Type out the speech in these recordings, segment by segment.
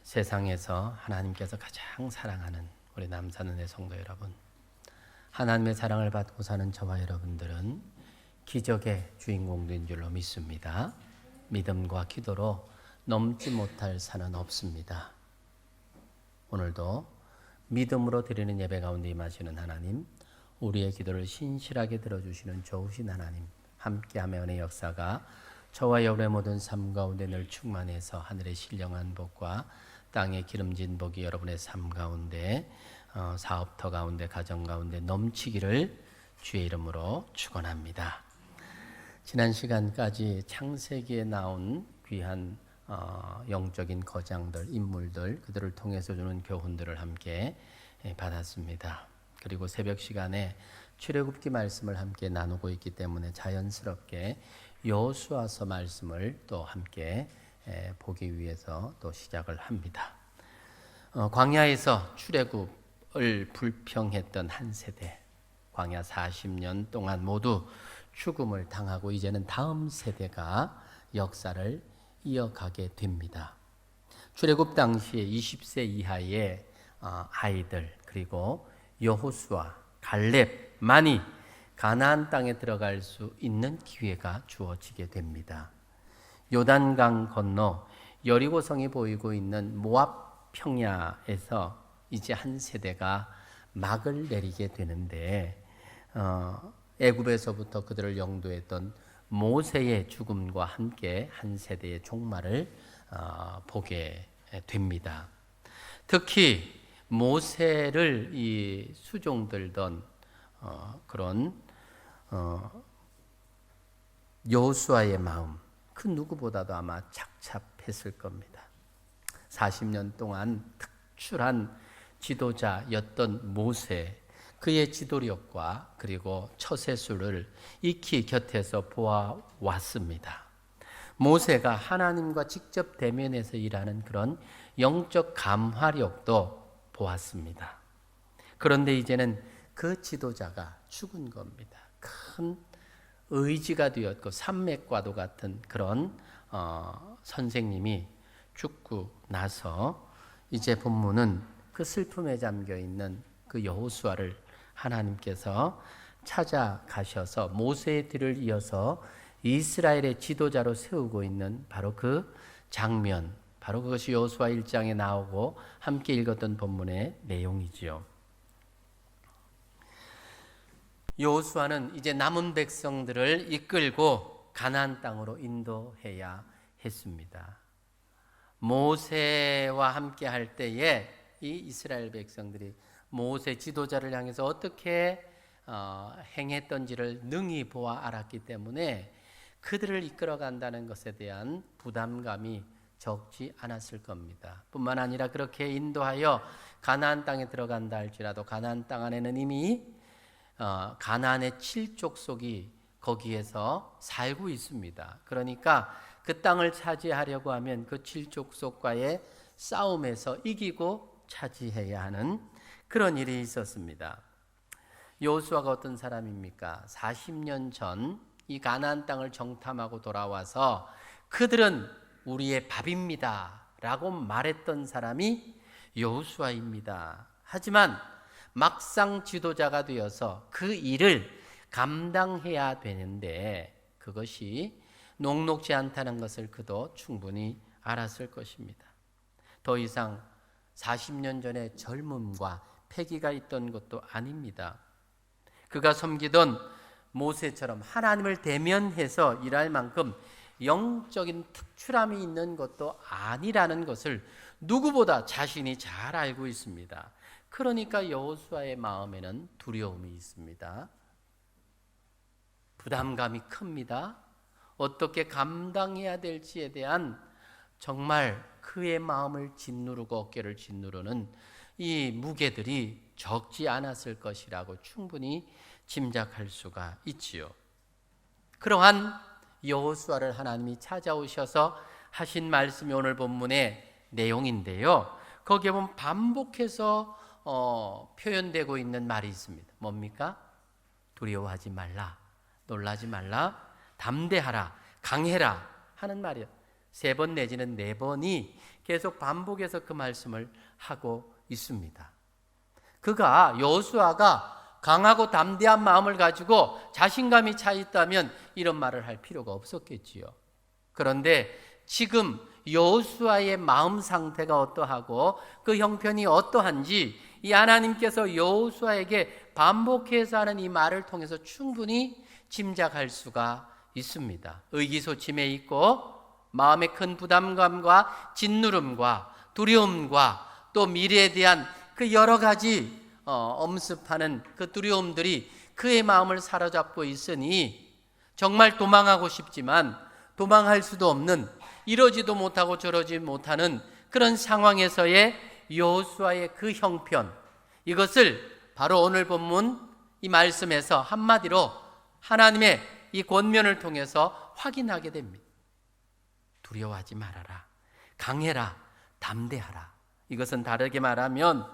세상에서 하나님께서 가장 사랑하는 우리 남산은혜 성도 여러분, 하나님의 사랑을 받고 사는 저와 여러분들은 기적의 주인공된 줄로 믿습니다. 믿음과 기도로 넘지 못할 산은 없습니다. 오늘도 믿음으로 드리는 예배 가운데 임하시는 하나님, 우리의 기도를 신실하게 들어주시는 좋으신 하나님, 함께하며 은혜의 역사가 저와 여러분의 모든 삶 가운데 늘 충만해서 하늘의 신령한 복과 땅의 기름진 복이 여러분의 삶 가운데, 사업터 가운데, 가정 가운데 넘치기를 주의 이름으로 축원합니다. 지난 시간까지 창세기에 나온 귀한 영적인 거장들, 인물들, 그들을 통해서 주는 교훈들을 함께 받았습니다. 그리고 새벽 시간에 출애굽기 말씀을 함께 나누고 있기 때문에 자연스럽게 여호수아서 말씀을 또 함께 보기 위해서 또 시작을 합니다. 광야에서 출애굽을 불평했던 한 세대, 광야 40년 동안 모두 죽음을 당하고 이제는 다음 세대가 역사를 이어가게 됩니다. 출애굽 당시에 20세 이하의 아이들, 그리고 여호수아, 갈렙만이 가나안 땅에 들어갈 수 있는 기회가 주어지게 됩니다. 요단강 건너 여리고성이 보이고 있는 모압 평야에서 이제 한 세대가 막을 내리게 되는데, 애굽에서부터 그들을 영도했던 모세의 죽음과 함께 한 세대의 종말을 보게 됩니다. 특히 모세를 이 수종들던 그런 여호수아의 마음, 그 누구보다도 아마 착잡했을 겁니다. 40년 동안 특출한 지도자였던 모세, 그의 지도력과 그리고 처세술을 익히 곁에서 보아왔습니다. 모세가 하나님과 직접 대면해서 일하는 그런 영적 감화력도 보았습니다. 그런데 이제는 그 지도자가 죽은 겁니다. 큰 의지가 되었고 산맥과도 같은 그런 선생님이 죽고 나서 이제 본문은 그 슬픔에 잠겨 있는 그 여호수아를 하나님께서 찾아가셔서 모세의 뒤를 이어서 이스라엘의 지도자로 세우고 있는 바로 그 장면, 바로 그것이 여호수아 1장에 나오고 함께 읽었던 본문의 내용이지요. 여호수아는 이제 남은 백성들을 이끌고 가나안 땅으로 인도해야 했습니다. 모세와 함께 할 때에 이 이스라엘 백성들이 모세 지도자를 향해서 어떻게 행했던지를 능히 보아 알았기 때문에 그들을 이끌어간다는 것에 대한 부담감이 적지 않았을 겁니다. 뿐만 아니라 그렇게 인도하여 가나안 땅에 들어간다 할지라도 가나안 땅 안에는 이미 가나안의 7족속이 거기에서 살고 있습니다. 그러니까 그 땅을 차지하려고 하면 그 7족속과의 싸움에서 이기고 차지해야 하는 그런 일이 있었습니다. 여호수아가 어떤 사람입니까? 40년 전 이 가나안 땅을 정탐하고 돌아와서 그들은 우리의 밥입니다 라고 말했던 사람이 여호수아입니다. 하지만 막상 지도자가 되어서 그 일을 감당해야 되는데 그것이 녹록지 않다는 것을 그도 충분히 알았을 것입니다. 더 이상 40년 전에 젊음과 패기가 있던 것도 아닙니다. 그가 섬기던 모세처럼 하나님을 대면해서 일할 만큼 영적인 특출함이 있는 것도 아니라는 것을 누구보다 자신이 잘 알고 있습니다. 그러니까 여호수아의 마음에는 두려움이 있습니다. 부담감이 큽니다. 어떻게 감당해야 될지에 대한 정말 그의 마음을 짓누르고 어깨를 짓누르는 이 무게들이 적지 않았을 것이라고 충분히 짐작할 수가 있지요. 그러한 여호수아를 하나님이 찾아오셔서 하신 말씀이 오늘 본문의 내용인데요. 거기에 보면 반복해서 표현되고 있는 말이 있습니다. 뭡니까? 두려워하지 말라, 놀라지 말라, 담대하라, 강해라 하는 말이요. 3번 내지는 4번이 계속 반복해서 그 말씀을 하고 있습니다. 그가 여호수아가 강하고 담대한 마음을 가지고 자신감이 차 있다면 이런 말을 할 필요가 없었겠지요. 그런데 지금 여호수아의 마음 상태가 어떠하고 그 형편이 어떠한지 이 하나님께서 여호수아에게 반복해서 하는 이 말을 통해서 충분히 짐작할 수가 있습니다. 의기소침해 있고 마음의 큰 부담감과 짓누름과 두려움과 또 미래에 대한 그 여러 가지 엄습하는 그 두려움들이 그의 마음을 사로잡고 있으니 정말 도망하고 싶지만 도망할 수도 없는, 이러지도 못하고 저러지 못하는 그런 상황에서의 여호수아의 그 형편, 이것을 바로 오늘 본문 이 말씀에서 한마디로 하나님의 이 권면을 통해서 확인하게 됩니다. 두려워하지 말아라, 강해라, 담대하라. 이것은 다르게 말하면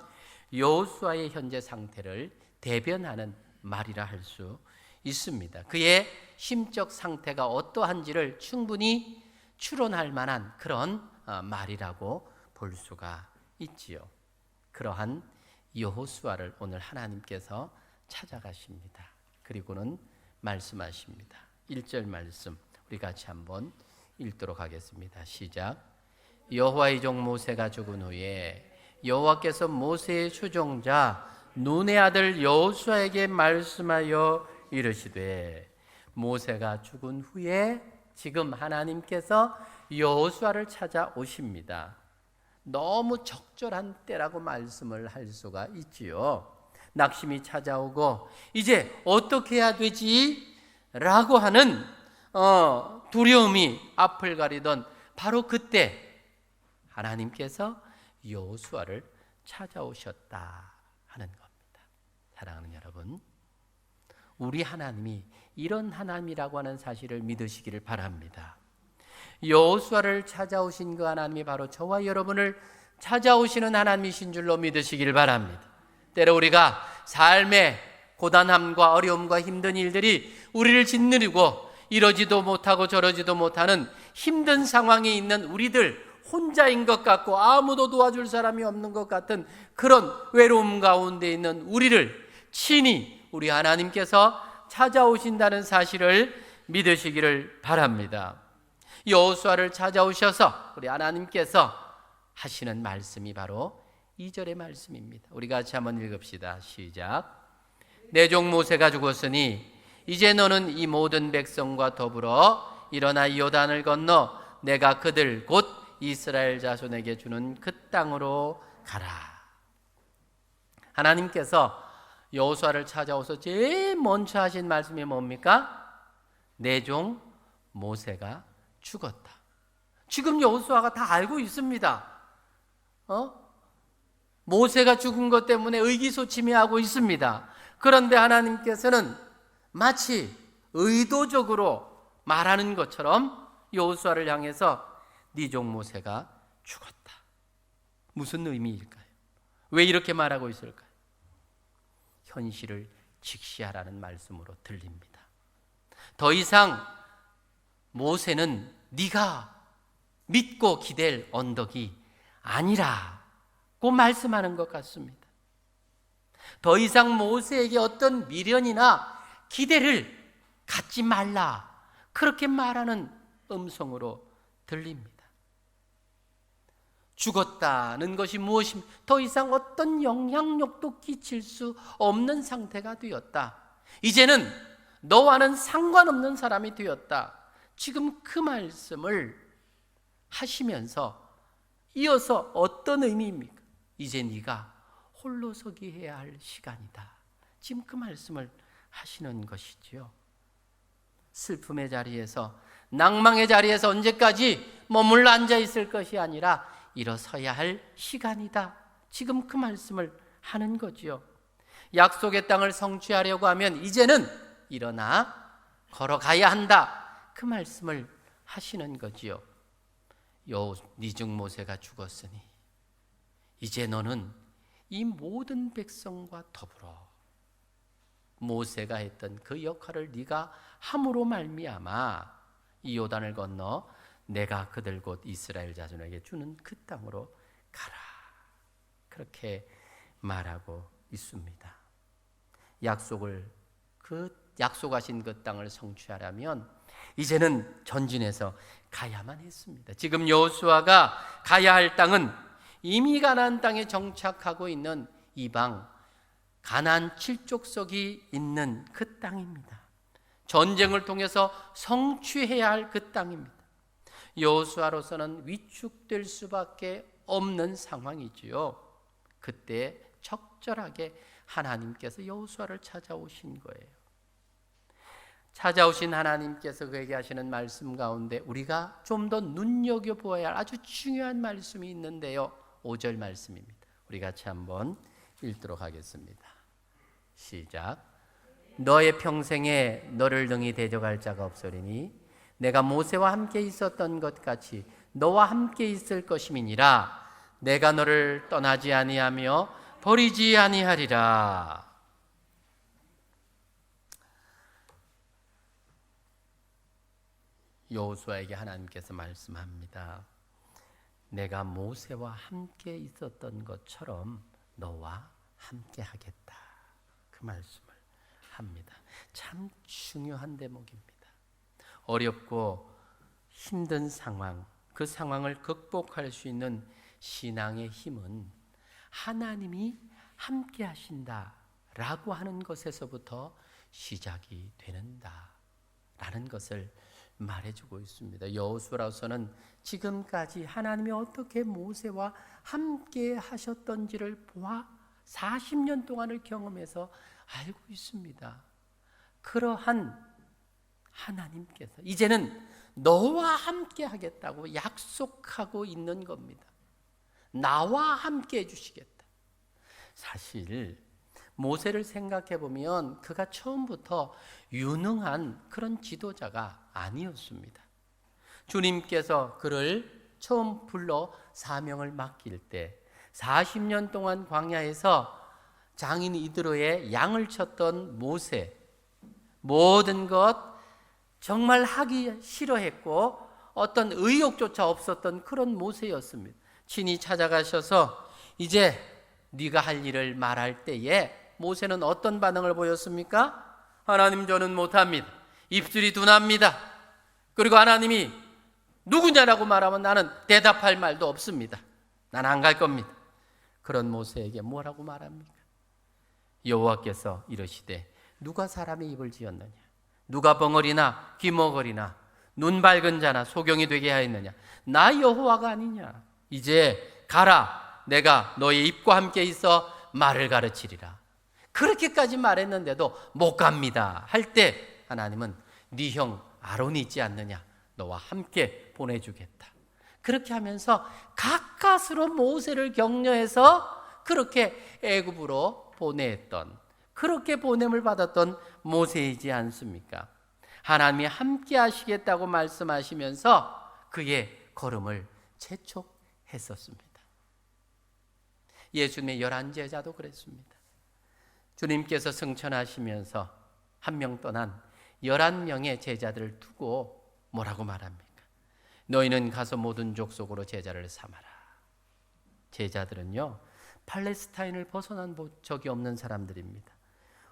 여호수아의 현재 상태를 대변하는 말이라 할 수 있습니다. 그의 심적 상태가 어떠한지를 충분히 추론할 만한 그런 말이라고 볼 수가 있지요. 그러한 여호수아를 오늘 하나님께서 찾아가십니다. 그리고는 말씀하십니다. 1절 말씀 우리 같이 한번 읽도록 하겠습니다. 시작. 여호와의 종 모세가 죽은 후에 여호와께서 모세의 수종자 눈의 아들 여호수아에게 말씀하여 이르시되, 모세가 죽은 후에 지금 하나님께서 여호수아를 찾아오십니다. 너무 적절한 때라고 말씀을 할 수가 있지요. 낙심이 찾아오고 이제 어떻게 해야 되지? 라고 하는 두려움이 앞을 가리던 바로 그때 하나님께서 여호수아를 찾아오셨다 하는 겁니다. 사랑하는 여러분, 우리 하나님이 이런 하나님이라고 하는 사실을 믿으시기를 바랍니다. 여호수아를 찾아오신 그 하나님이 바로 저와 여러분을 찾아오시는 하나님이신 줄로 믿으시기를 바랍니다. 때로 우리가 삶의 고단함과 어려움과 힘든 일들이 우리를 짓누르고 이러지도 못하고 저러지도 못하는 힘든 상황에 있는 우리들, 혼자인 것 같고 아무도 도와줄 사람이 없는 것 같은 그런 외로움 가운데 있는 우리를 친히 우리 하나님께서 찾아오신다는 사실을 믿으시기를 바랍니다. 여호수아를 찾아오셔서 우리 하나님께서 하시는 말씀이 바로 2절의 말씀입니다. 우리 같이 한번 읽읍시다. 시작. 내 종 모세가 죽었으니 이제 너는 이 모든 백성과 더불어 일어나 요단을 건너 내가 그들 곧 이스라엘 자손에게 주는 그 땅으로 가라. 하나님께서 여호수아를 찾아오서 제일 먼저 하신 말씀이 뭡니까? 내 종 모세가 죽었다. 지금 여호수아가 다 알고 있습니다. 모세가 죽은 것 때문에 의기소침해하고 있습니다. 그런데 하나님께서는 마치 의도적으로 말하는 것처럼 여호수아를 향해서 네 종 모세가 죽었다. 무슨 의미일까요? 왜 이렇게 말하고 있을까요? 현실을 직시하라는 말씀으로 들립니다. 더 이상 모세는 네가 믿고 기댈 언덕이 아니라고 말씀하는 것 같습니다. 더 이상 모세에게 어떤 미련이나 기대를 갖지 말라, 그렇게 말하는 음성으로 들립니다. 죽었다는 것이 무엇입니까? 더 이상 어떤 영향력도 끼칠 수 없는 상태가 되었다. 이제는 너와는 상관없는 사람이 되었다. 지금 그 말씀을 하시면서 이어서 어떤 의미입니까? 이제 네가 홀로서기 해야 할 시간이다. 지금 그 말씀을 하시는 것이지요. 슬픔의 자리에서, 낭망의 자리에서 언제까지 머물러 앉아 있을 것이 아니라 일어서야 할 시간이다. 지금 그 말씀을 하는 거지요. 약속의 땅을 성취하려고 하면 이제는 일어나 걸어가야 한다. 그 말씀을 하시는 거지요. 네 종 모세가 죽었으니 이제 너는 이 모든 백성과 더불어 모세가 했던 그 역할을 네가 함으로 말미암아 이 요단을 건너 내가 그들 곧 이스라엘 자손에게 주는 그 땅으로 가라. 그렇게 말하고 있습니다. 약속하신 그 땅을 성취하려면 이제는 전진해서 가야만 했습니다. 지금 여호수아가 가야 할 땅은 이미 가나안 땅에 정착하고 있는 이방 가나안 7족속이 있는 그 땅입니다. 전쟁을 통해서 성취해야 할 그 땅입니다. 여호수아로서는 위축될 수밖에 없는 상황이지요. 그때 적절하게 하나님께서 여호수아를 찾아오신 거예요. 찾아오신 하나님께서 그에게 하시는 말씀 가운데 우리가 좀 더 눈여겨보아야 할 아주 중요한 말씀이 있는데요. 5절 말씀입니다. 우리 같이 한번 읽도록 하겠습니다. 시작. 너의 평생에 너를 능히 대적할 자가 없으리니 내가 모세와 함께 있었던 것 같이 너와 함께 있을 것임이니라. 내가 너를 떠나지 아니하며 버리지 아니하리라. 여호수아에게 하나님께서 말씀합니다. 내가 모세와 함께 있었던 것처럼 너와 함께 하겠다. 그 말씀을 합니다. 참 중요한 대목입니다. 어렵고 힘든 상황, 그 상황을 극복할 수 있는 신앙의 힘은 하나님이 함께 하신다라고 하는 것에서부터 시작이 되는다라는 것을 말해주고 있습니다. 여호수아로서는 지금까지 하나님이 어떻게 모세와 함께 하셨던지를 보아 40년 동안을 경험해서 알고 있습니다. 그러한 하나님께서 이제는 너와 함께 하겠다고 약속하고 있는 겁니다. 나와 함께 해주시겠다. 사실 모세를 생각해 보면 그가 처음부터 유능한 그런 지도자가 아니었습니다. 주님께서 그를 처음 불러 사명을 맡길 때 40년 동안 광야에서 장인 이드로의 양을 쳤던 모세, 모든 것 정말 하기 싫어했고 어떤 의욕조차 없었던 그런 모세였습니다. 친히 찾아가셔서 이제 네가 할 일을 말할 때에 모세는 어떤 반응을 보였습니까? 하나님, 저는 못합니다. 입술이 둔합니다. 그리고 하나님이 누구냐라고 말하면 나는 대답할 말도 없습니다. 난 안 갈 겁니다. 그런 모세에게 뭐라고 말합니까? 여호와께서 이러시되 누가 사람의 입을 지었느냐? 누가 벙어리나 귀머거리나 눈 밝은 자나 소경이 되게 하였느냐? 나 여호와가 아니냐? 이제 가라. 내가 너의 입과 함께 있어 말을 가르치리라. 그렇게까지 말했는데도 못 갑니다 할 때 하나님은 네 형 아론이 있지 않느냐? 너와 함께 보내주겠다. 그렇게 하면서 가까스로 모세를 격려해서 그렇게 애굽으로 보냈던, 그렇게 보냄을 받았던 모세이지 않습니까? 하나님이 함께 하시겠다고 말씀하시면서 그의 걸음을 재촉했었습니다. 예수님의 11제자도 그랬습니다. 주님께서 승천하시면서 한 명 떠난 11명의 제자들을 두고 뭐라고 말합니까? 너희는 가서 모든 족속으로 제자를 삼아라. 제자들은요, 팔레스타인을 벗어난 적이 없는 사람들입니다.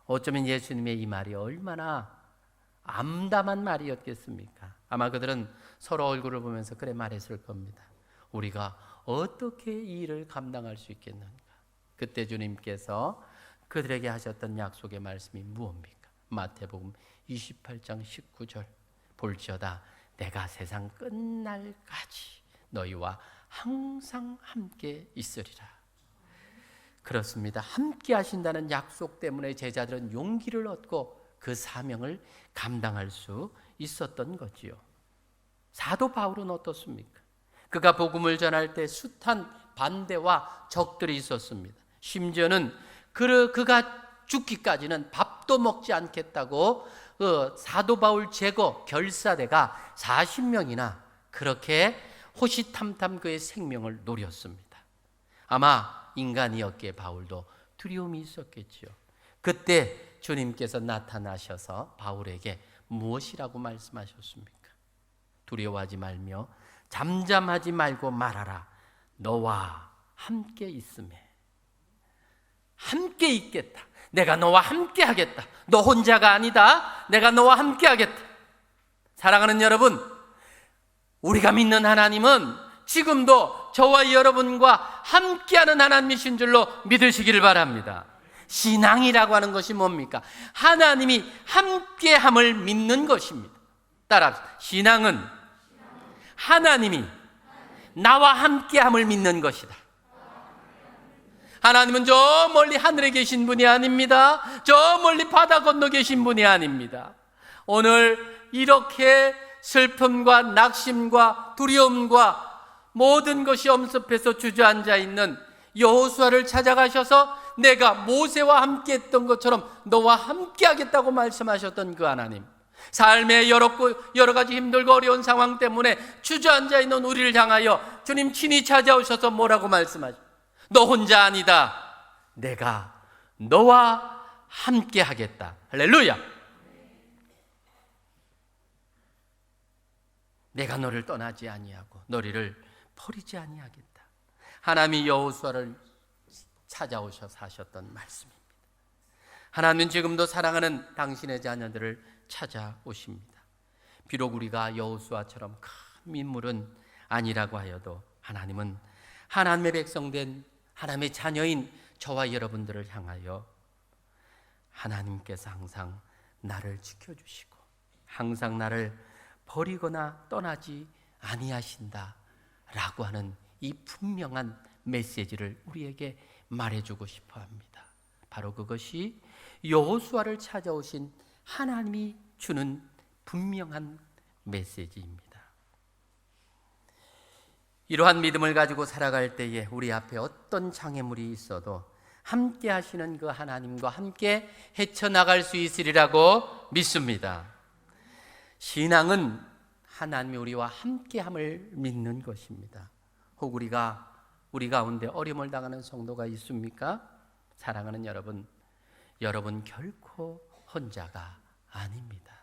어쩌면 예수님의 이 말이 얼마나 암담한 말이었겠습니까? 아마 그들은 서로 얼굴을 보면서 그래 말했을 겁니다. 우리가 어떻게 이 일을 감당할 수 있겠는가? 그때 주님께서 그들에게 하셨던 약속의 말씀이 무엇입니까? 마태복음 28장 19절. 볼지어다 내가 세상 끝날까지 너희와 항상 함께 있으리라. 그렇습니다. 함께 하신다는 약속 때문에 제자들은 용기를 얻고 그 사명을 감당할 수 있었던 거지요. 사도 바울은 어떻습니까? 그가 복음을 전할 때 숱한 반대와 적들이 있었습니다. 심지어는 그가 죽기까지는 밥도 먹지 않겠다고 사도 바울 제거 결사대가 40명이나 그렇게 호시탐탐 그의 생명을 노렸습니다. 아마 인간이었기에 바울도 두려움이 있었겠지요. 그때 주님께서 나타나셔서 바울에게 무엇이라고 말씀하셨습니까? 두려워하지 말며 잠잠하지 말고 말하라. 너와 함께 있음에. 함께 있겠다. 내가 너와 함께 하겠다. 너 혼자가 아니다. 내가 너와 함께 하겠다. 사랑하는 여러분, 우리가 믿는 하나님은 지금도 저와 여러분과 함께하는 하나님이신 줄로 믿으시기를 바랍니다. 신앙이라고 하는 것이 뭡니까? 하나님이 함께함을 믿는 것입니다. 따라합시다. 신앙은 하나님이 나와 함께함을 믿는 것이다. 하나님은 저 멀리 하늘에 계신 분이 아닙니다. 저 멀리 바다 건너 계신 분이 아닙니다. 오늘 이렇게 슬픔과 낙심과 두려움과 모든 것이 엄습해서 주저앉아 있는 여호수아를 찾아가셔서 내가 모세와 함께 했던 것처럼 너와 함께 하겠다고 말씀하셨던 그 하나님, 삶의 여러 가지 힘들고 어려운 상황 때문에 주저앉아 있는 우리를 향하여 주님 친히 찾아오셔서 뭐라고 말씀하십니까? 너 혼자 아니다. 내가 너와 함께 하겠다. 할렐루야. 내가 너를 떠나지 아니하고 너희를 버리지 아니하겠다. 하나님이 여호수아를 찾아오셔서 하셨던 말씀입니다. 하나님은 지금도 사랑하는 당신의 자녀들을 찾아오십니다. 비록 우리가 여호수아처럼 큰 민물은 아니라고 하여도 하나님은 하나님의 백성된 하나님의 자녀인 저와 여러분들을 향하여 하나님께서 항상 나를 지켜주시고 항상 나를 버리거나 떠나지 아니하신다 라고 하는 이 분명한 메시지를 우리에게 말해주고 싶어 합니다. 바로 그것이 여호수아를 찾아오신 하나님이 주는 분명한 메시지입니다. 이러한 믿음을 가지고 살아갈 때에 우리 앞에 어떤 장애물이 있어도 함께 하시는 그 하나님과 함께 헤쳐나갈 수 있으리라고 믿습니다. 신앙은 하나님이 우리와 함께함을 믿는 것입니다. 혹 우리 가운데 어려움을 당하는 성도가 있습니까? 사랑하는 여러분, 여러분 결코 혼자가 아닙니다.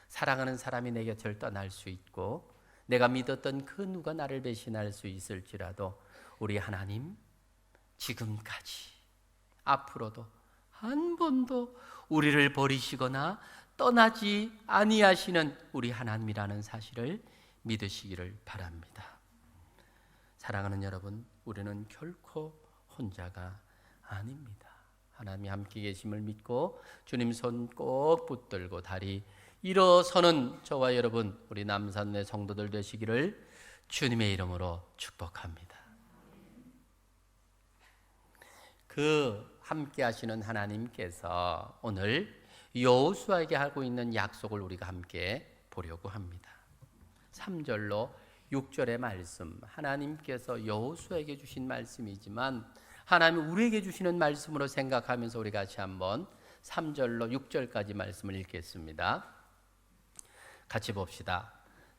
사랑하는 사람이 내 곁을 떠날 수 있고 내가 믿었던 그 누가 나를 배신할 수 있을지라도 우리 하나님 지금까지 앞으로도 한 번도 우리를 버리시거나 떠나지 아니하시는 우리 하나님이라는 사실을 믿으시기를 바랍니다. 사랑하는 여러분, 우리는 결코 혼자가 아닙니다. 하나님이 함께 계심을 믿고 주님 손 꼭 붙들고 다리 일어서는 저와 여러분, 우리 남산의 성도들 되시기를 주님의 이름으로 축복합니다. 그 함께 하시는 하나님께서 오늘 여호수아에게 하고 있는 약속을 우리가 함께 보려고 합니다. 3절로 6절의 말씀, 하나님께서 여호수아에게 주신 말씀이지만 하나님이 우리에게 주시는 말씀으로 생각하면서 우리 같이 한번 3절로 6절까지 말씀을 읽겠습니다. 같이 봅시다.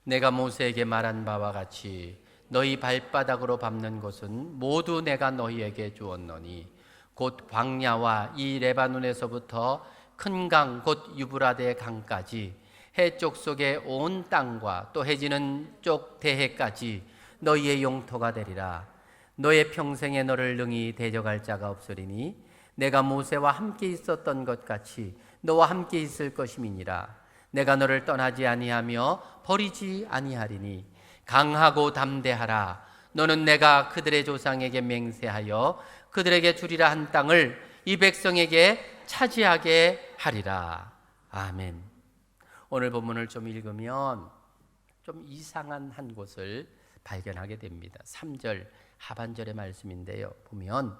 내가 모세에게 말한 바와 같이 너희 발바닥으로 밟는 곳은 모두 내가 너희에게 주었노니 곧 광야와 이 레바논에서부터 큰 강 곧 유브라데 강까지 해쪽 속의 온 땅과 또 해지는 쪽 대해까지 너희의 용토가 되리라. 너의 평생에 너를 능히 대적할 자가 없으리니 내가 모세와 함께 있었던 것 같이 너와 함께 있을 것임이니라. 내가 너를 떠나지 아니하며 버리지 아니하리니 강하고 담대하라. 너는 내가 그들의 조상에게 맹세하여 그들에게 주리라 한 땅을 이 백성에게 차지하게 하리라. 아멘. 오늘 본문을 좀 읽으면 좀 이상한 한 곳을 발견하게 됩니다. 3절 하반절의 말씀인데요. 보면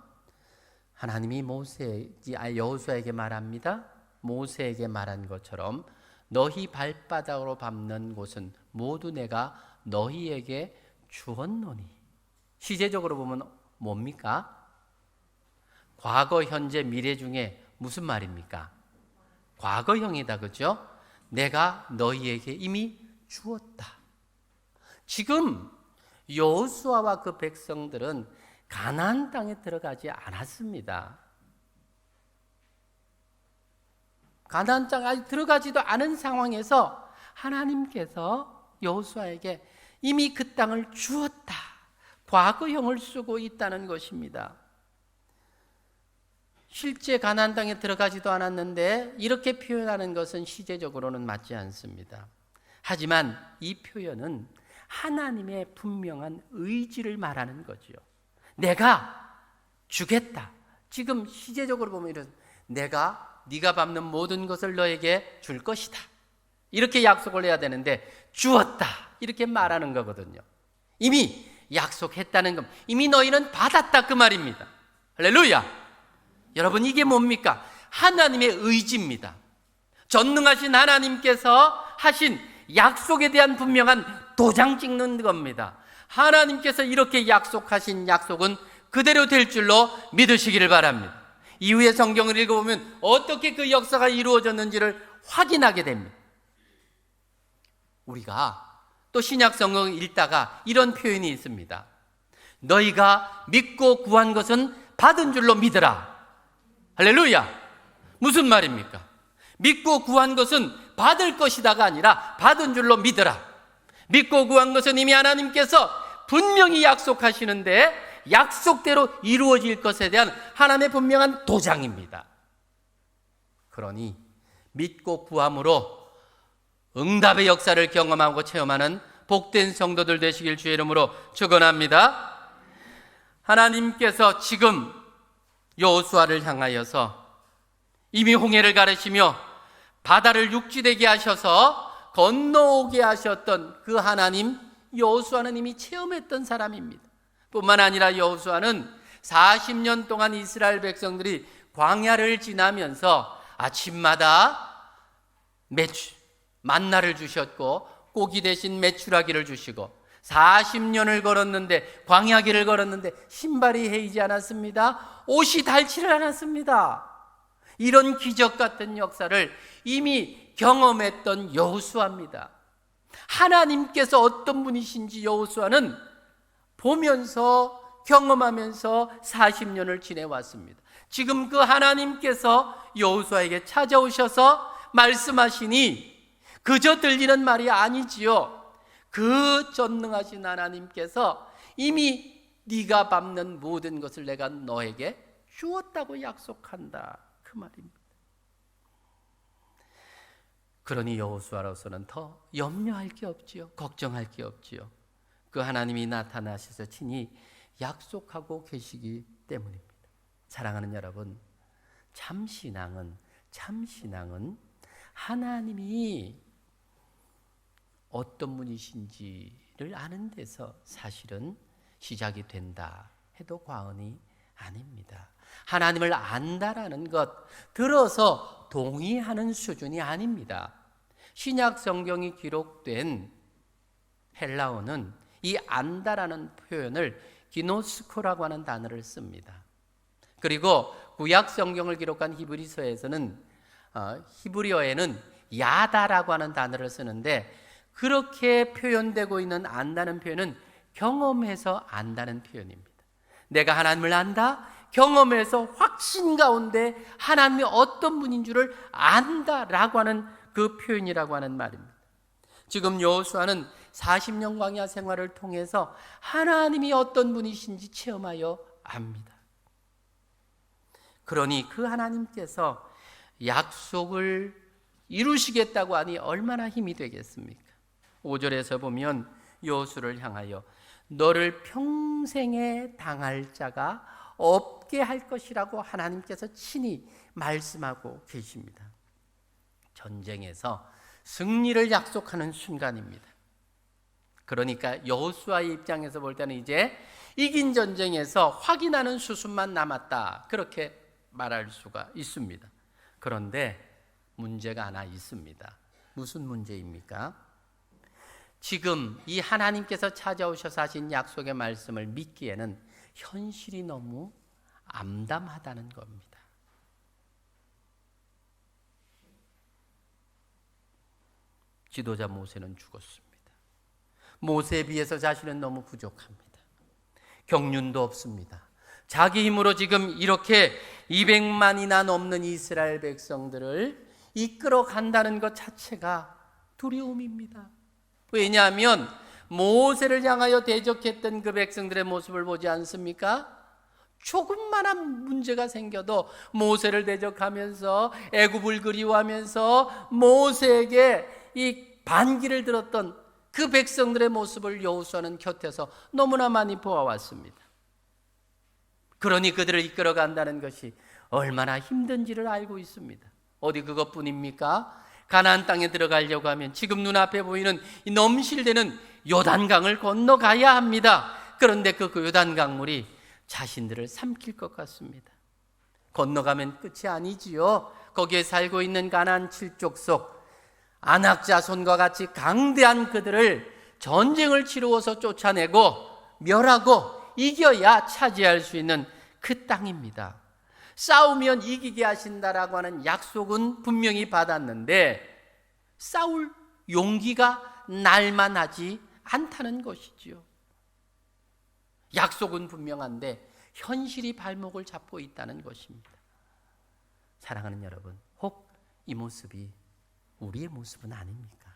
하나님이 여호수아에게 말합니다. 모세에게 말한 것처럼 너희 발바닥으로 밟는 곳은 모두 내가 너희에게 주었노니. 시제적으로 보면 뭡니까? 과거, 현재, 미래 중에 무슨 말입니까? 과거형이다, 그죠? 내가 너희에게 이미 주었다. 지금 여호수아와 그 백성들은 가나안 땅에 들어가지 않았습니다. 가나안 땅에 아직 들어가지도 않은 상황에서 하나님께서 여호수아에게 이미 그 땅을 주었다. 과거형을 쓰고 있다는 것입니다. 실제 가나안 땅에 들어가지도 않았는데 이렇게 표현하는 것은 시제적으로는 맞지 않습니다. 하지만 이 표현은 하나님의 분명한 의지를 말하는 거죠. 내가 주겠다. 지금 시제적으로 보면 이런, 내가 네가 밟는 모든 것을 너에게 줄 것이다. 이렇게 약속을 해야 되는데 주었다. 이렇게 말하는 거거든요. 이미 약속했다는 것, 이미 너희는 받았다 그 말입니다. 할렐루야. 여러분, 이게 뭡니까? 하나님의 의지입니다. 전능하신 하나님께서 하신 약속에 대한 분명한 도장 찍는 겁니다. 하나님께서 이렇게 약속하신 약속은 그대로 될 줄로 믿으시기를 바랍니다. 이후에 성경을 읽어보면 어떻게 그 역사가 이루어졌는지를 확인하게 됩니다. 우리가 또 신약 성경을 읽다가 이런 표현이 있습니다. 너희가 믿고 구한 것은 받은 줄로 믿으라. 할렐루야. 무슨 말입니까? 믿고 구한 것은 받을 것이다가 아니라 받은 줄로 믿으라. 믿고 구한 것은 이미 하나님께서 분명히 약속하시는데 약속대로 이루어질 것에 대한 하나님의 분명한 도장입니다. 그러니 믿고 구함으로 응답의 역사를 경험하고 체험하는 복된 성도들 되시길 주의 이름으로 축원합니다. 하나님께서 지금 여호수아를 향하여서 이미 홍해를 가르시며 바다를 육지되게 하셔서 건너오게 하셨던 그 하나님, 여호수아는 이미 체험했던 사람입니다. 뿐만 아니라 여호수아는 40년 동안 이스라엘 백성들이 광야를 지나면서 아침마다 만나를 주셨고 고기 대신 메추라기를 주시고 40년을 걸었는데, 광야길을 걸었는데 신발이 헤이지 않았습니다. 옷이 닳지를 않았습니다. 이런 기적 같은 역사를 이미 경험했던 여호수아입니다. 하나님께서 어떤 분이신지 여호수아는 보면서 경험하면서 40년을 지내왔습니다. 지금 그 하나님께서 여호수아에게 찾아오셔서 말씀하시니 그저 들리는 말이 아니지요. 그 전능하신 하나님께서 이미 네가 밟는 모든 것을 내가 너에게 주었다고 약속한다 그 말입니다. 그러니 여호수아로서는 더 염려할 게 없지요. 걱정할 게 없지요. 그 하나님이 나타나셔서 친히 약속하고 계시기 때문입니다. 사랑하는 여러분, 참 신앙은 하나님이 어떤 분이신지를 아는 데서 사실은 시작이 된다 해도 과언이 아닙니다. 하나님을 안다라는 것, 들어서 동의하는 수준이 아닙니다. 신약 성경이 기록된 헬라어는 이 안다라는 표현을 기노스코라고 하는 단어를 씁니다. 그리고 구약 성경을 기록한 히브리서에서는 히브리어에는 야다라고 하는 단어를 쓰는데, 그렇게 표현되고 있는 안다는 표현은 경험해서 안다는 표현입니다. 내가 하나님을 안다, 경험해서 확신 가운데 하나님이 어떤 분인 줄을 안다라고 하는 그 표현이라고 하는 말입니다. 지금 여호수아는 40년 광야 생활을 통해서 하나님이 어떤 분이신지 체험하여 압니다. 그러니 그 하나님께서 약속을 이루시겠다고 하니 얼마나 힘이 되겠습니까? 5절에서 보면 여호수아를 향하여 너를 평생에 당할 자가 없게 할 것이라고 하나님께서 친히 말씀하고 계십니다. 전쟁에서 승리를 약속하는 순간입니다. 그러니까 여호수아의 입장에서 볼 때는 이제 이긴 전쟁에서 확인하는 수순만 남았다, 그렇게 말할 수가 있습니다. 그런데 문제가 하나 있습니다. 무슨 문제입니까? 지금 이 하나님께서 찾아오셔서 하신 약속의 말씀을 믿기에는 현실이 너무 암담하다는 겁니다. 지도자 모세는 죽었습니다. 모세에 비해서 자신은 너무 부족합니다. 경륜도 없습니다. 자기 힘으로 지금 이렇게 200만이나 넘는 이스라엘 백성들을 이끌어 간다는 것 자체가 두려움입니다. 왜냐하면 모세를 향하여 대적했던 그 백성들의 모습을 보지 않습니까? 조금만한 문제가 생겨도 모세를 대적하면서 애굽을 그리워하면서 모세에게 이 반기를 들었던 그 백성들의 모습을 여호수아는 곁에서 너무나 많이 보아왔습니다. 그러니 그들을 이끌어간다는 것이 얼마나 힘든지를 알고 있습니다. 어디 그것뿐입니까? 가나안 땅에 들어가려고 하면 지금 눈앞에 보이는 이 넘실대는 요단강을 건너가야 합니다. 그런데 그 요단강물이 자신들을 삼킬 것 같습니다. 건너가면 끝이 아니지요. 거기에 살고 있는 가나안 7족속 아낙 자손과 같이 강대한 그들을 전쟁을 치루어서 쫓아내고 멸하고 이겨야 차지할 수 있는 그 땅입니다. 싸우면 이기게 하신다라고 하는 약속은 분명히 받았는데 싸울 용기가 날만하지 않다는 것이지요. 약속은 분명한데 현실이 발목을 잡고 있다는 것입니다. 사랑하는 여러분, 혹 이 모습이 우리의 모습은 아닙니까?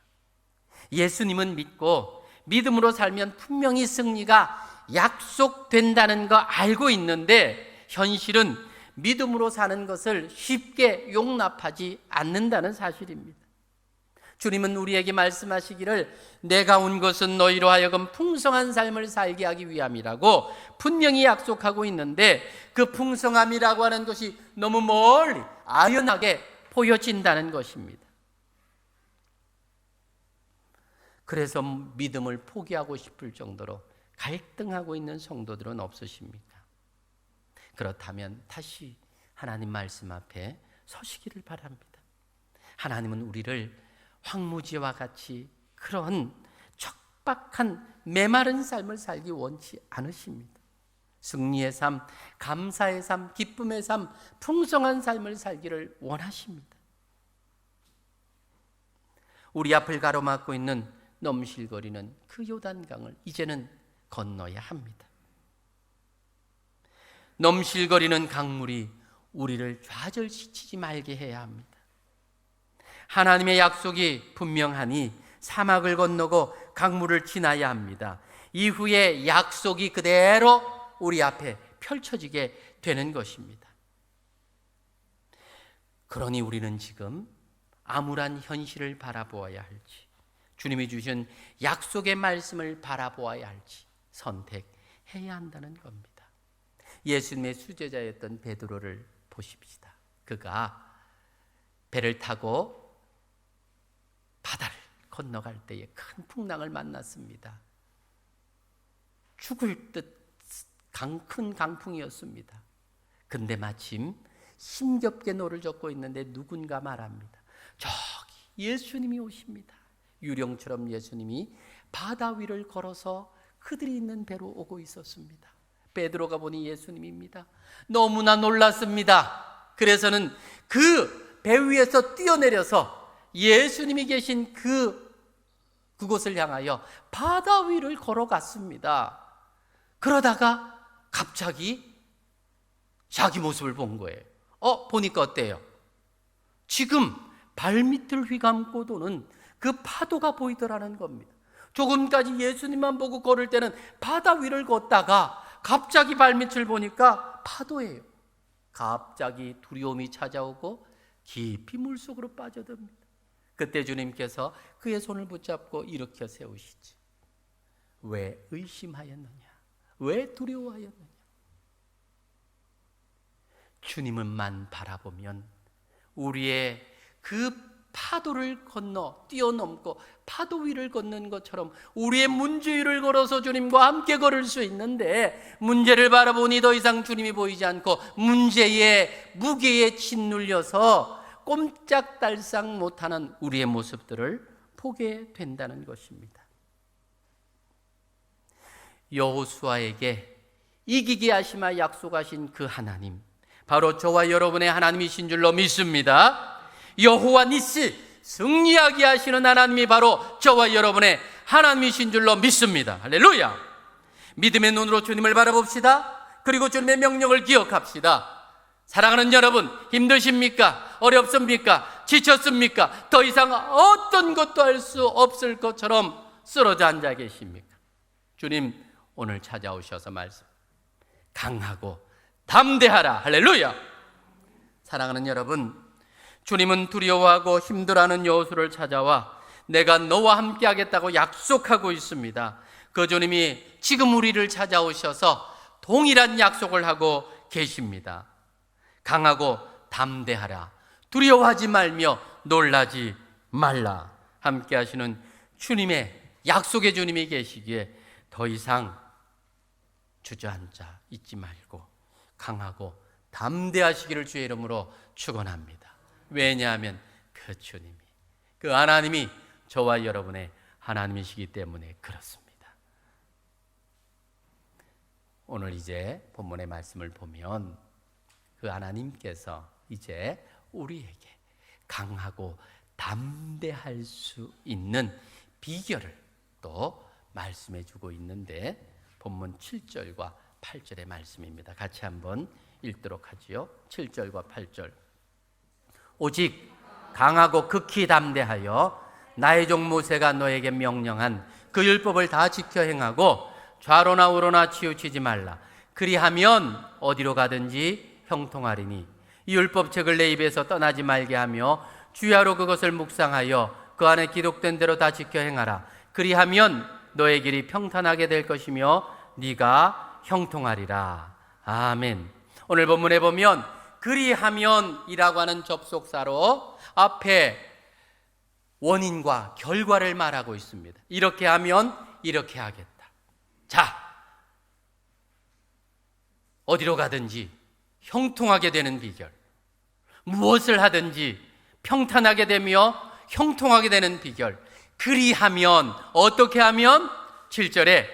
예수님은 믿고 믿음으로 살면 분명히 승리가 약속된다는 거 알고 있는데 현실은 믿음으로 사는 것을 쉽게 용납하지 않는다는 사실입니다. 주님은 우리에게 말씀하시기를 내가 온 것은 너희로 하여금 풍성한 삶을 살게 하기 위함이라고 분명히 약속하고 있는데 그 풍성함이라고 하는 것이 너무 멀리 아련하게 보여진다는 것입니다. 그래서 믿음을 포기하고 싶을 정도로 갈등하고 있는 성도들은 없으십니까? 그렇다면 다시 하나님 말씀 앞에 서시기를 바랍니다. 하나님은 우리를 황무지와 같이 그런 척박한 메마른 삶을 살기 원치 않으십니다. 승리의 삶, 감사의 삶, 기쁨의 삶, 풍성한 삶을 살기를 원하십니다. 우리 앞을 가로막고 있는 넘실거리는 그 요단강을 이제는 건너야 합니다. 넘실거리는 강물이 우리를 좌절시키지 말게 해야 합니다. 하나님의 약속이 분명하니 사막을 건너고 강물을 지나야 합니다. 이후에 약속이 그대로 우리 앞에 펼쳐지게 되는 것입니다. 그러니 우리는 지금 암울한 현실을 바라보아야 할지, 주님이 주신 약속의 말씀을 바라보아야 할지 선택해야 한다는 겁니다. 예수님의 수제자였던 베드로를 보십시다. 그가 배를 타고 바다를 건너갈 때에 큰 풍랑을 만났습니다. 죽을 듯 큰 강풍이었습니다. 근데 마침 힘겹게 노를 젓고 있는데 누군가 말합니다. 저기 예수님이 오십니다. 유령처럼 예수님이 바다 위를 걸어서 그들이 있는 배로 오고 있었습니다. 베드로가 보니 예수님입니다. 너무나 놀랐습니다. 그래서는 그 배 위에서 뛰어내려서 예수님이 계신 그곳을 향하여 바다 위를 걸어갔습니다. 그러다가 갑자기 자기 모습을 본 거예요. 보니까 어때요? 지금 발밑을 휘감고 도는 그 파도가 보이더라는 겁니다. 조금까지 예수님만 보고 걸을 때는 바다 위를 걷다가 갑자기 발밑을 보니까 파도예요. 갑자기 두려움이 찾아오고 깊이 물속으로 빠져듭니다. 그때 주님께서 그의 손을 붙잡고 일으켜 세우시지. 왜 의심하였느냐? 왜 두려워하였느냐? 주님을만 바라보면 우리의 그 파도를 건너 뛰어넘고 파도 위를 걷는 것처럼 우리의 문제 위를 걸어서 주님과 함께 걸을 수 있는데 문제를 바라보니 더 이상 주님이 보이지 않고 문제의 무게에 짓눌려서 꼼짝달싹 못하는 우리의 모습들을 보게 된다는 것입니다. 여호수아에게 이기게 하시마 약속하신 그 하나님, 바로 저와 여러분의 하나님이신 줄로 믿습니다. 여호와 니시, 승리하게 하시는 하나님이 바로 저와 여러분의 하나님이신 줄로 믿습니다. 할렐루야. 믿음의 눈으로 주님을 바라봅시다. 그리고 주님의 명령을 기억합시다. 사랑하는 여러분, 힘드십니까? 어렵습니까? 지쳤습니까? 더 이상 어떤 것도 할 수 없을 것처럼 쓰러져 앉아 계십니까? 주님 오늘 찾아오셔서 말씀, 강하고 담대하라. 할렐루야. 사랑하는 여러분, 주님은 두려워하고 힘들어하는 여호수아를 찾아와 내가 너와 함께 하겠다고 약속하고 있습니다. 그 주님이 지금 우리를 찾아오셔서 동일한 약속을 하고 계십니다. 강하고 담대하라. 두려워하지 말며 놀라지 말라. 함께 하시는 주님의 약속의 주님이 계시기에 더 이상 주저앉아 있지 말고 강하고 담대하시기를 주의 이름으로 축원합니다. 왜냐하면 그 주님이, 그 하나님이 저와 여러분의 하나님이시기 때문에 그렇습니다. 오늘 이제 본문의 말씀을 보면 그 하나님께서 이제 우리에게 강하고 담대할 수 있는 비결을 또 말씀해 주고 있는데, 본문 7절과 8절의 말씀입니다. 같이 한번 읽도록 하지요. 7절과 8절. 오직 강하고 극히 담대하여 나의 종 모세가 너에게 명령한 그 율법을 다 지켜 행하고 좌로나 우로나 치우치지 말라. 그리하면 어디로 가든지 형통하리니 이 율법책을 내 입에서 떠나지 말게 하며 주야로 그것을 묵상하여 그 안에 기록된 대로 다 지켜 행하라. 그리하면 너의 길이 평탄하게 될 것이며 네가 형통하리라. 아멘. 오늘 본문에 보면 그리하면이라고 하는 접속사로 앞에 원인과 결과를 말하고 있습니다. 이렇게 하면 이렇게 하겠다. 자, 어디로 가든지 형통하게 되는 비결, 무엇을 하든지 평탄하게 되며 형통하게 되는 비결. 그리하면, 어떻게 하면? 7절에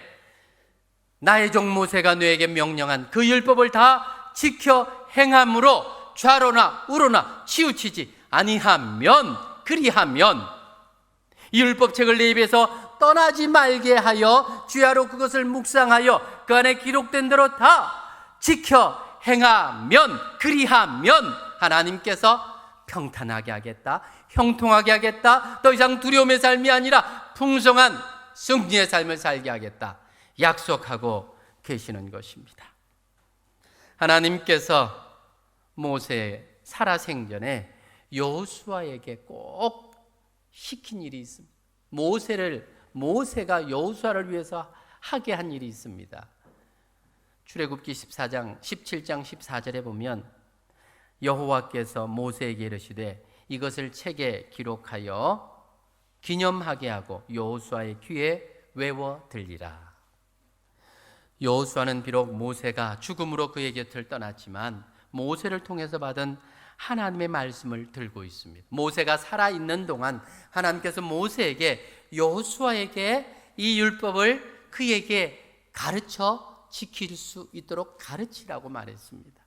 나의 종 모세가 너에게 명령한 그 율법을 다 지켜 행함으로 좌로나 우로나 치우치지 아니하면, 그리하면 이 율법책을 내 입에서 떠나지 말게 하여 주야로 그것을 묵상하여 그 안에 기록된 대로 다 지켜 행하면, 그리하면 하나님께서 평탄하게 하겠다, 형통하게 하겠다, 더 이상 두려움의 삶이 아니라 풍성한 승리의 삶을 살게 하겠다 약속하고 계시는 것입니다. 하나님께서 모세 살아생전에 여호수아에게 꼭 시킨 일이 있습니다. 모세가 여호수아를 위해서 하게 한 일이 있습니다. 출애굽기 17장 14절에 보면 여호와께서 모세에게 이르시되 이것을 책에 기록하여 기념하게 하고 여호수아의 귀에 외워 들리라. 여호수아는 비록 모세가 죽음으로 그의 곁을 떠났지만 모세를 통해서 받은 하나님의 말씀을 들고 있습니다. 모세가 살아있는 동안 하나님께서 모세에게, 여호수아에게 이 율법을 그에게 가르쳐 지킬 수 있도록 가르치라고 말했습니다.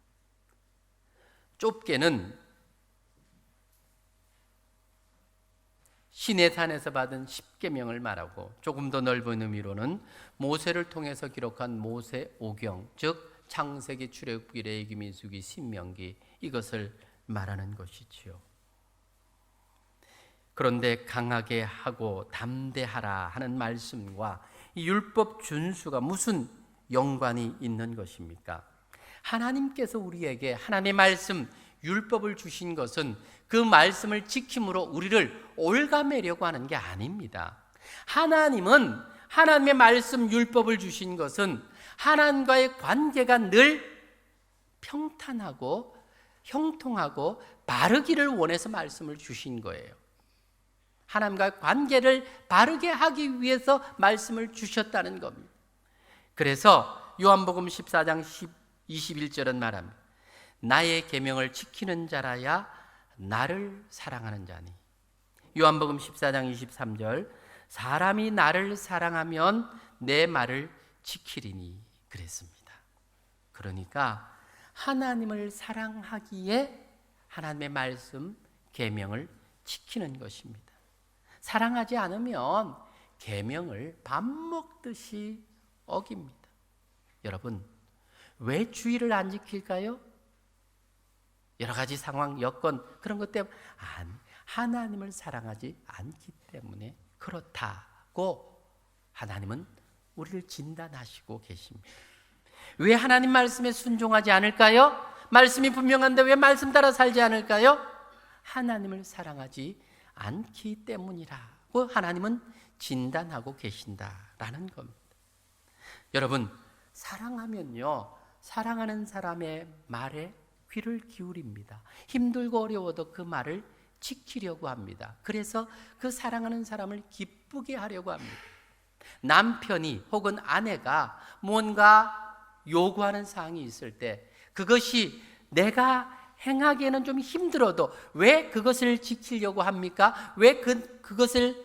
좁게는 시내산에서 받은 10계명을 말하고, 조금 더 넓은 의미로는 모세를 통해서 기록한 모세 오경, 즉 창세기, 출애굽기, 레위기, 민수기, 신명기, 이것을 말하는 것이지요. 그런데 강하게 하고 담대하라 하는 말씀과 이 율법 준수가 무슨 연관이 있는 것입니까? 하나님께서 우리에게 하나님의 말씀, 율법을 주신 것은 그 말씀을 지킴으로 우리를 올가매려고 하는 게 아닙니다. 하나님은 하나님의 말씀, 율법을 주신 것은 하나님과의 관계가 늘 평탄하고 형통하고 바르기를 원해서 말씀을 주신 거예요. 하나님과의 관계를 바르게 하기 위해서 말씀을 주셨다는 겁니다. 그래서 요한복음 14장 21절은 말합니다. 나의 계명을 지키는 자라야 나를 사랑하는 자니. 요한복음 14장 23절, 사람이 나를 사랑하면 내 말을 지키리니 그랬습니다. 그러니까 하나님을 사랑하기에 하나님의 말씀, 계명을 지키는 것입니다. 사랑하지 않으면 계명을 밥 먹듯이 어깁니다. 여러분, 왜 주의를 안 지킬까요? 여러 가지 상황, 여건, 그런 것 때문에 하나님을 사랑하지 않기 때문에 그렇다고 하나님은 우리를 진단하시고 계십니다. 왜 하나님 말씀에 순종하지 않을까요? 말씀이 분명한데 왜 말씀 따라 살지 않을까요? 하나님을 사랑하지 않기 때문이라고 하나님은 진단하고 계신다라는 겁니다. 여러분, 사랑하면요, 사랑하는 사람의 말에 귀를 기울입니다. 힘들고 어려워도 그 말을 지키려고 합니다. 그래서 그 사랑하는 사람을 기쁘게 하려고 합니다. 남편이 혹은 아내가 뭔가 요구하는 사항이 있을 때 그것이 내가 행하기에는 좀 힘들어도 왜 그것을 지키려고 합니까? 왜 그것을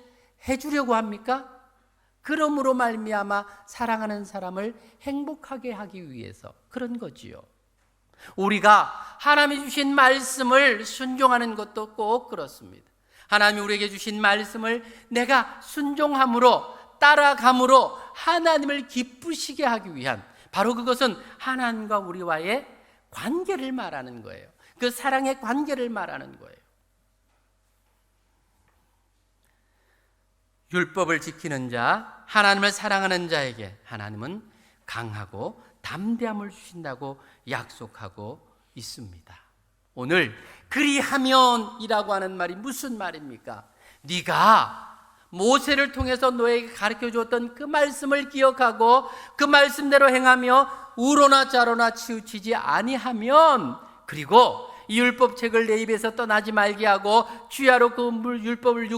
해주려고 합니까? 그러므로 말미암아 사랑하는 사람을 행복하게 하기 위해서 그런 거지요. 우리가 하나님이 주신 말씀을 순종하는 것도 꼭 그렇습니다. 하나님이 우리에게 주신 말씀을 내가 순종함으로 따라감으로 하나님을 기쁘시게 하기 위한, 바로 그것은 하나님과 우리와의 관계를 말하는 거예요. 그 사랑의 관계를 말하는 거예요. 율법을 지키는 자, 하나님을 사랑하는 자에게 하나님은 강하고 담대함을 주신다고 약속하고 있습니다. 오늘 그리하면이라고 하는 말이 무슨 말입니까? 네가 모세를 통해서 너에게 가르쳐 주었던 그 말씀을 기억하고 그 말씀대로 행하며 우로나 좌로나 치우치지 아니하면, 그리고 이 율법책을 내 입에서 떠나지 말게 하고 주야로 그 율법을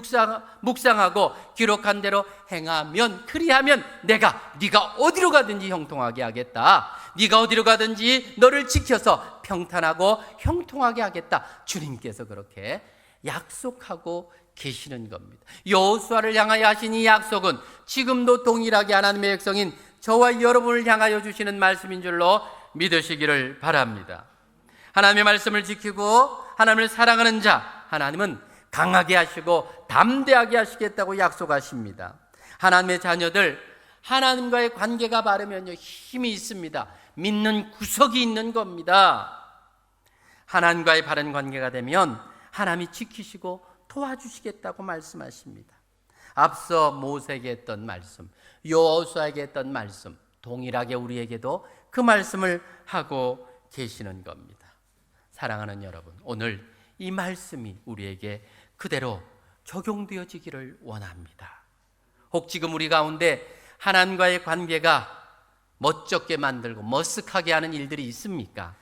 묵상하고 기록한 대로 행하면, 그리하면 내가 네가 어디로 가든지 형통하게 하겠다. 네가 어디로 가든지 너를 지켜서 평탄하고 형통하게 하겠다. 주님께서 그렇게 약속하고 계시는 겁니다. 여호수아를 향하여 하신 이 약속은 지금도 동일하게 하나님의 백성인 저와 여러분을 향하여 주시는 말씀인 줄로 믿으시기를 바랍니다. 하나님의 말씀을 지키고 하나님을 사랑하는 자, 하나님은 강하게 하시고 담대하게 하시겠다고 약속하십니다. 하나님의 자녀들, 하나님과의 관계가 바르면요, 힘이 있습니다. 믿는 구석이 있는 겁니다. 하나님과의 바른 관계가 되면 하나님이 지키시고 도와주시겠다고 말씀하십니다. 앞서 모세에게 했던 말씀, 여호수아에게 했던 말씀, 동일하게 우리에게도 그 말씀을 하고 계시는 겁니다. 사랑하는 여러분, 오늘 이 말씀이 우리에게 그대로 적용되어지기를 원합니다. 혹 지금 우리 가운데 하나님과의 관계가 멋쩍게 만들고 머쓱하게 하는 일들이 있습니까?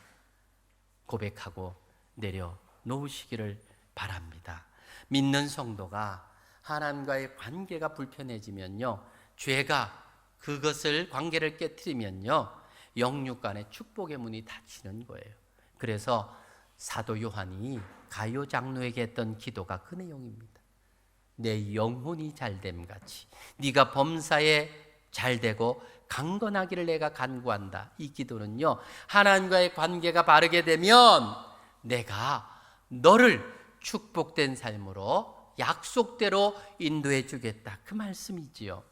고백하고 내려놓으시기를 바랍니다. 믿는 성도가 하나님과의 관계가 불편해지면요, 죄가 그것을 관계를 깨트리면요, 영육 간의 축복의 문이 닫히는 거예요. 그래서 사도 요한이 가룟 장로에게 했던 기도가 그 내용입니다. 내 영혼이 잘됨 같이 네가 범사에 잘되고 강건하기를 내가 간구한다. 이 기도는요, 하나님과의 관계가 바르게 되면 내가 너를 축복된 삶으로 약속대로 인도해 주겠다, 그 말씀이지요.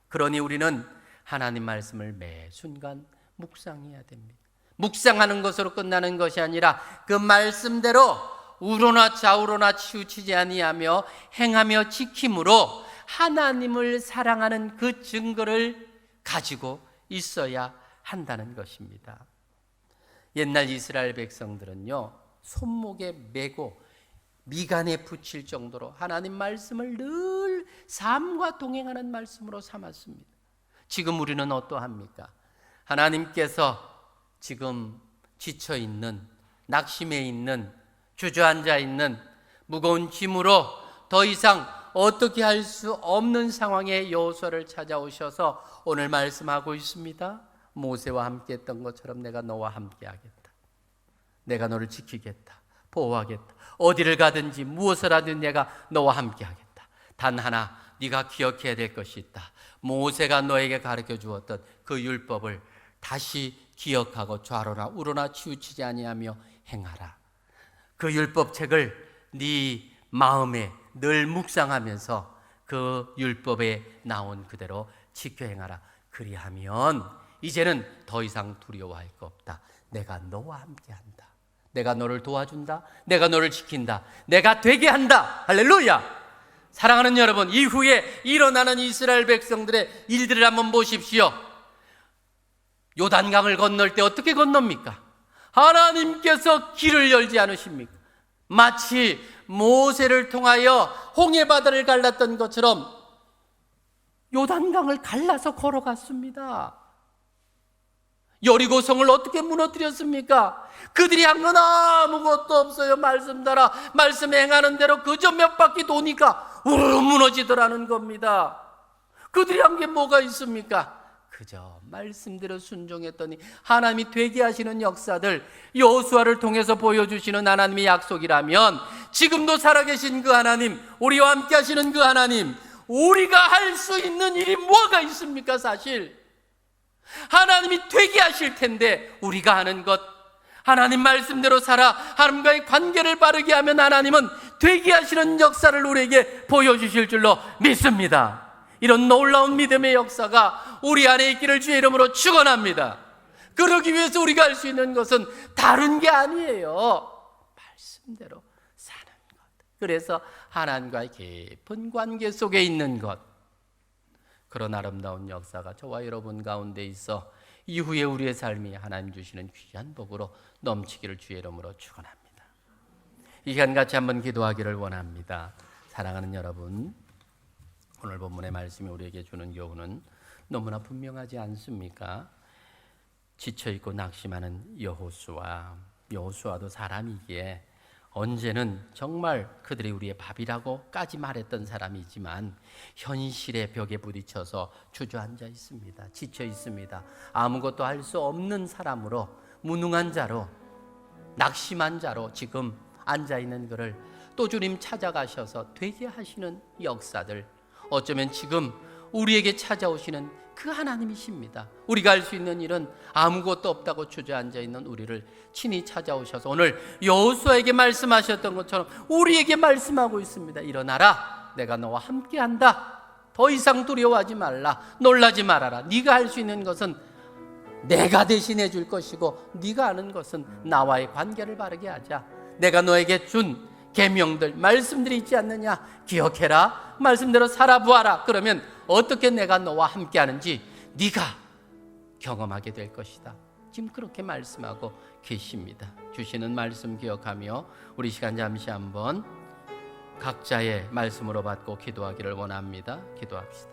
그러니 우리는 하나님 말씀을 매 순간 묵상해야 됩니다. 묵상하는 것으로 끝나는 것이 아니라 그 말씀대로 우로나 좌우로나 치우치지 아니하며 행하며 지킴으로 하나님을 사랑하는 그 증거를 가지고 있어야 한다는 것입니다. 옛날 이스라엘 백성들은요, 손목에 메고 미간에 붙일 정도로 하나님 말씀을 늘 삶과 동행하는 말씀으로 삼았습니다. 지금 우리는 어떠합니까? 하나님께서 지금 지쳐있는, 낙심해 있는, 주저앉아 있는 무거운 짐으로 더 이상 어떻게 할 수 없는 상황에 여호수아를 찾아오셔서 오늘 말씀하고 있습니다. 모세와 함께 했던 것처럼 내가 너와 함께 하겠다. 내가 너를 지키겠다. 보호하겠다. 어디를 가든지 무엇을 하든 내가 너와 함께 하겠다. 단 하나 네가 기억해야 될 것이 있다. 모세가 너에게 가르쳐 주었던 그 율법을 다시 기억하고 좌로나 우로나 치우치지 아니하며 행하라. 그 율법책을 네 마음에 늘 묵상하면서 그 율법에 나온 그대로 지켜 행하라. 그리하면 이제는 더 이상 두려워할 거 없다. 내가 너와 함께한다. 내가 너를 도와준다. 내가 너를 지킨다. 내가 되게 한다. 할렐루야. 사랑하는 여러분, 이후에 일어나는 이스라엘 백성들의 일들을 한번 보십시오. 요단강을 건널 때 어떻게 건넙니까? 하나님께서 길을 열지 않으십니까? 마치 모세를 통하여 홍해바다를 갈랐던 것처럼 요단강을 갈라서 걸어갔습니다. 여리고성을 어떻게 무너뜨렸습니까? 그들이 한 건 아무것도 없어요. 말씀 따라 말씀 행하는 대로 그저 몇 바퀴 도니까 우르르 무너지더라는 겁니다. 그들이 한 게 뭐가 있습니까? 그저 말씀대로 순종했더니 하나님이 되게 하시는 역사들, 여호수아를 통해서 보여주시는 하나님의 약속이라면 지금도 살아계신 그 하나님, 우리와 함께 하시는 그 하나님, 우리가 할 수 있는 일이 뭐가 있습니까? 사실 하나님이 되게 하실 텐데 우리가 하는 것, 하나님 말씀대로 살아 하나님과의 관계를 바르게 하면 하나님은 되게 하시는 역사를 우리에게 보여주실 줄로 믿습니다. 이런 놀라운 믿음의 역사가 우리 안에 있기를 주의 이름으로 축원합니다. 그러기 위해서 우리가 할 수 있는 것은 다른 게 아니에요. 말씀대로 사는 것. 그래서 하나님과의 깊은 관계 속에 있는 것. 그런 아름다운 역사가 저와 여러분 가운데 있어 이후에 우리의 삶이 하나님 주시는 귀한 복으로 넘치기를 주의 이름으로 축원합니다. 이 시간 같이 한번 기도하기를 원합니다. 사랑하는 여러분, 오늘 본문의 말씀이 우리에게 주는 교훈은 너무나 분명하지 않습니까? 지쳐있고 낙심하는 여호수아도 사람이기에 언제는 정말 그들이 우리의 밥이라고까지 말했던 사람이지만 현실의 벽에 부딪혀서 주저앉아 있습니다. 지쳐 있습니다. 아무것도 할 수 없는 사람으로, 무능한 자로, 낙심한 자로 지금 앉아있는 그를 또 주님 찾아가셔서 되게 하시는 역사들, 어쩌면 지금 우리에게 찾아오시는 그 하나님이십니다. 우리가 할 수 있는 일은 아무것도 없다고 주저앉아 있는 우리를 친히 찾아오셔서 오늘 여호수아에게 말씀하셨던 것처럼 우리에게 말씀하고 있습니다. 일어나라, 내가 너와 함께한다. 더 이상 두려워하지 말라, 놀라지 말아라. 네가 할 수 있는 것은 내가 대신해 줄 것이고 네가 하는 것은 나와의 관계를 바르게 하자. 내가 너에게 준 계명들, 말씀들이 있지 않느냐? 기억해라. 말씀대로 살아보아라. 그러면 어떻게 내가 너와 함께하는지 네가 경험하게 될 것이다. 지금 그렇게 말씀하고 계십니다. 주시는 말씀 기억하며 우리 시간 잠시 한번 각자의 말씀으로 받고 기도하기를 원합니다. 기도합시다.